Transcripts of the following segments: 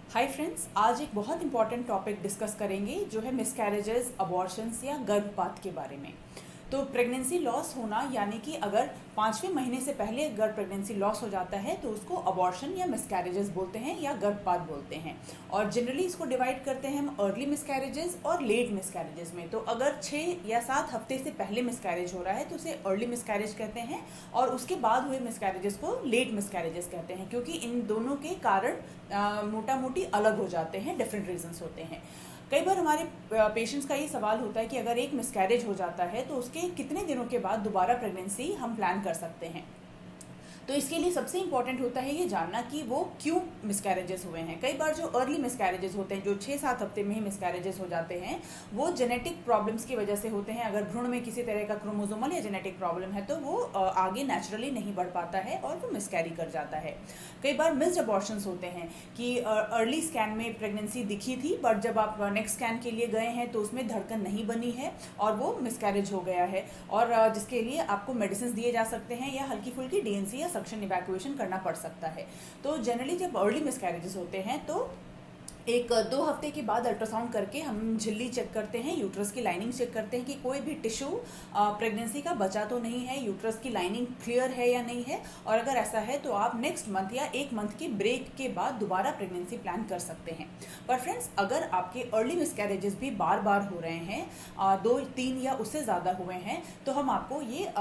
Hi friends, आज एक बहुत इंपॉर्टेंट टॉपिक डिस्कस करेंगे जो है मिसकैरेजेस, अबॉर्शंस या गर्भपात के बारे में। तो प्रेगनेंसी लॉस होना यानी कि अगर 5वें महीने से पहले अगर प्रेगनेंसी लॉस हो जाता है तो उसको अबॉर्शन या मिसकैरेजेस बोलते हैं या गर्भपात बोलते हैं। और जनरली इसको डिवाइड करते हैं हम अर्ली मिसकैरेजेस और लेट मिसकैरेजेस में। तो अगर 6 या 7 हफ्ते से पहले मिसकैरेज हो रहा है तो उसे अर्ली मिसकैरेज कहते हैं, और उसके बाद हुए मिसकैरेजेस को लेट मिसकैरेजेस कहते हैं, क्योंकि इन दोनों के कारण मोटा मोटी अलग हो जाते हैं, डिफरेंट रीजंस होते हैं। कई बार हमारे पेशेंट्स का ये सवाल होता है कि अगर एक मिसकैरेज हो जाता है तो उसके कितने दिनों के बाद दोबारा प्रेगनेंसी हम प्लान कर सकते हैं। तो इसके लिए सबसे इंपॉर्टेंट होता है ये जानना कि वो क्यों मिसकैरेजेस हुए हैं। कई बार जो अर्ली मिसकैरेजेस होते हैं, जो 6-7 हफ्ते में ही मिसकैरेजेस हो जाते हैं, वो जेनेटिक प्रॉब्लम्स की वजह से होते हैं। अगर भ्रूण में किसी तरह का क्रोमोसोमल या जेनेटिक प्रॉब्लम है तो वो आगे नेचुरली नहीं बढ़ पाता है और वो मिसकैरी कर जाता है। कई बार मिस्ड अबॉर्शंस होते हैं कि अर्ली स्कैन में प्रेगनेंसी दिखी थी, बट जब आप नेक्स्ट स्कैन के लिए गए हैं तो उसमें धड़कन नहीं बनी है और वो मिसकैरेज हो गया है, और जिसके लिए आपको मेडिसिन दिए जा सकते हैं या हल्की फुल्की डीएनसी या सक्शन इवैक्यूएशन करना पड़ सकता है। तो जनरली जब अर्ली मिसकैरेजेस होते हैं तो 1-2 हफ्ते के बाद अल्ट्रासाउंड करके हम झिल्ली चेक करते हैं, यूट्रस की लाइनिंग चेक करते हैं कि कोई भी टिश्यू प्रेगनेंसी का बचा तो नहीं है, यूट्रस की लाइनिंग क्लियर है या नहीं है। और अगर ऐसा है तो आप नेक्स्ट मंथ या 1 मंथ के ब्रेक के बाद दोबारा प्रेगनेंसी प्लान कर सकते हैं। पर फ्रेंड्स, अगर आपके अर्ली मिसकैरेजेस भी बार बार हो रहे हैं, 2-3 या उससे ज़्यादा हुए हैं, तो हम आपको ये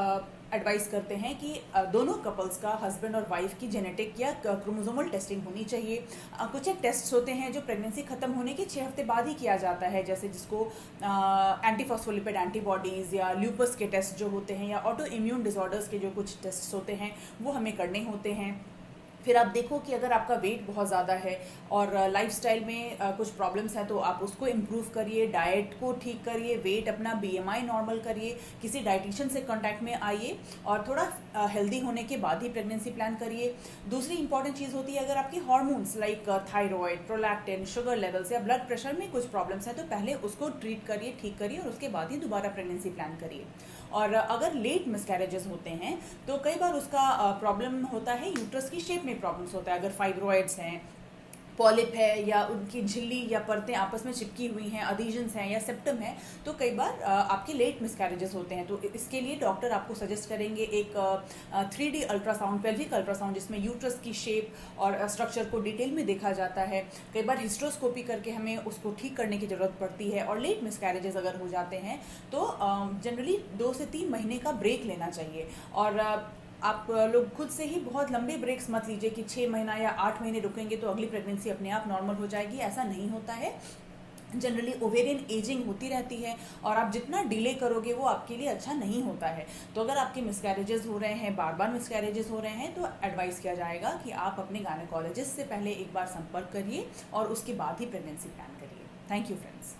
एडवाइस करते हैं कि दोनों कपल्स का, हस्बैंड और वाइफ की जेनेटिक या क्रोमोसोमल टेस्टिंग होनी चाहिए। कुछ एक टेस्ट होते हैं जो प्रेगनेंसी खत्म होने के 6 हफ्ते बाद ही किया जाता है, जैसे जिसको एंटीफॉस्फोलिपिड एंटीबॉडीज़ या ल्यूपस के टेस्ट जो होते हैं, या ऑटो इम्यून डिसऑर्डर्स के जो कुछ टेस्ट होते हैं वो हमें करने होते हैं। फिर आप देखो कि अगर आपका वेट बहुत ज़्यादा है और लाइफस्टाइल में कुछ प्रॉब्लम्स हैं तो आप उसको इम्प्रूव करिए, डाइट को ठीक करिए, वेट अपना बीएमआई नॉर्मल करिए, किसी डाइटिशियन से कांटेक्ट में आइए और थोड़ा हेल्दी होने के बाद ही प्रेगनेंसी प्लान करिए। दूसरी इंपॉर्टेंट चीज़ होती है, अगर आपकी hormones like thyroid, prolactin, sugar levels या ब्लड प्रेशर में कुछ प्रॉब्लम्स हैं तो पहले उसको ट्रीट करिए, ठीक करिए, और उसके बाद ही दोबारा प्रेगनेंसी प्लान करिए। और अगर लेट मिसकैरेजेस होते हैं तो कई बार उसका प्रॉब्लम होता है, यूट्रस की शेप में प्रॉब्लम्स होता है। अगर फाइब्रॉइड्स हैं, पॉलिप है, या उनकी झिल्ली या परतें आपस में चिपकी हुई हैं, अधीजन्स हैं या सेप्टम है, तो कई बार आपके लेट मिसकैरेजेस होते हैं। तो इसके लिए डॉक्टर आपको सजेस्ट करेंगे एक 3D अल्ट्रासाउंड, पेल्विक अल्ट्रासाउंड, जिसमें यूट्रस की शेप और स्ट्रक्चर को डिटेल में देखा जाता है। कई बार हिस्ट्रोस्कोपी करके हमें उसको ठीक करने की ज़रूरत पड़ती है। और लेट मिसकैरेजेस अगर हो जाते हैं तो जनरली 2 से 3 महीने का ब्रेक लेना चाहिए। और आप लोग खुद से ही बहुत लंबे ब्रेक्स मत लीजिए कि 6 महीना या 8 महीने रुकेंगे तो अगली प्रेगनेंसी अपने आप नॉर्मल हो जाएगी। ऐसा नहीं होता है। जनरली ओवेरियन एजिंग होती रहती है और आप जितना डिले करोगे वो आपके लिए अच्छा नहीं होता है। तो अगर आपके मिसकैरेजेस हो रहे हैं, बार बार मिसकैरेजेस हो रहे हैं, तो एडवाइस किया जाएगा कि आप अपने गायनेकोलॉजिस्ट से पहले एक बार संपर्क करिए और उसके बाद ही प्रेगनेंसी प्लान करिए। Thank you friends.